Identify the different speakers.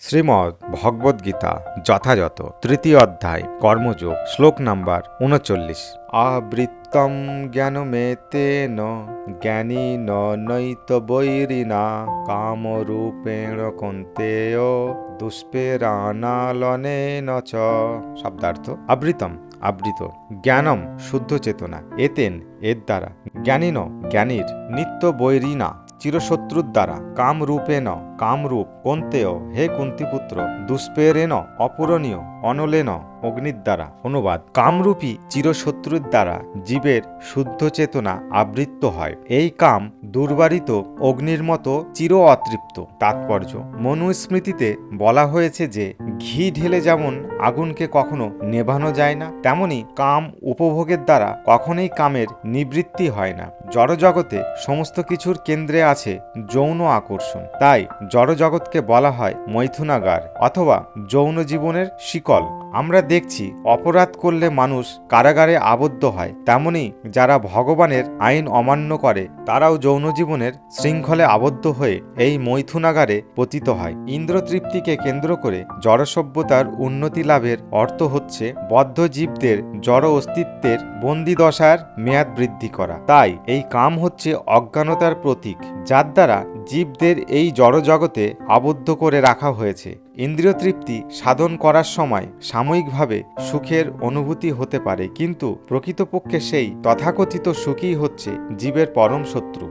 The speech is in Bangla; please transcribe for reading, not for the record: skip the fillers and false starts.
Speaker 1: শ্রীমদ্ ভগবদ্গীতা যথাযথ তৃতীয় অধ্যায় কর্মযোগ শ্লোক নাম্বার ৩৯। আবৃত্তম জ্ঞানমেতেন জ্ঞানীন নৈতবৈরিণা কামরূপেণ কৌন্তেয় দুষ্পেরানালনেন চ। শব্দার্থ: আবৃতম আবৃত, জ্ঞানম শুদ্ধ চেতনা, এতেন এর দ্বারা, জ্ঞানীন জ্ঞানীর, নিত্য বৈরিণা চিরশত্রুর দ্বারা, কামরূপেণ কামরূপ, কৌন্তেয় হে কুন্তিপুত্র, দুষ্পেরেণ অপূরণীয়, অনলেন অগ্নির দ্বারা। অনুবাদ: কামরূপী চিরশত্রুর দ্বারা জীবের শুদ্ধ চেতনা আবৃত্ত হয়। এই কাম দুর্বারিত অগ্নির মতো চির অতৃপ্ত। তাৎপর্য: মনুস্মৃতিতে বলা হয়েছে যে ঘি ঢেলে যেমন আগুনকে কখনো নেভানো যায় না, তেমনি কাম উপভোগের দ্বারা কখনোই কামের নিবৃত্তি হয় না। জড়জগতে সমস্ত কিছুর কেন্দ্রে আছে যৌন আকর্ষণ। তাই জড়জগৎকে বলা হয় মৈথুনাগার অথবা যৌন জীবনের শিকল। আমরা দেখছি অপরাধ করলে মানুষ কারাগারে আবদ্ধ হয়, তেমনি যারা ভগবানের আইন অমান্য করে তারাও যৌন জীবনের শৃঙ্খলে আবদ্ধ হয়ে এই মৈথুনাগারে পতিত হয়। ইন্দ্রতৃপ্তিকে কেন্দ্র করে জড় সভ্যতার উন্নতি লাভের অর্থ হচ্ছে বদ্ধ জীবদের জড় অস্তিত্বের বন্দিদশার মেয়াদ বৃদ্ধি করা। তাই এই কাম হচ্ছে অজ্ঞানতার প্রতীক, যার দ্বারা জীবদের এই জড়জগতে আবদ্ধ করে রাখা হয়েছে। ইন্দ্রিয় তৃপ্তি সাধন করার সময় সাময়িকভাবে সুখের অনুভূতি হতে পারে, কিন্তু প্রকৃতপক্ষে সেই তথাকথিত সুখই হচ্ছে জীবের পরম শত্রু।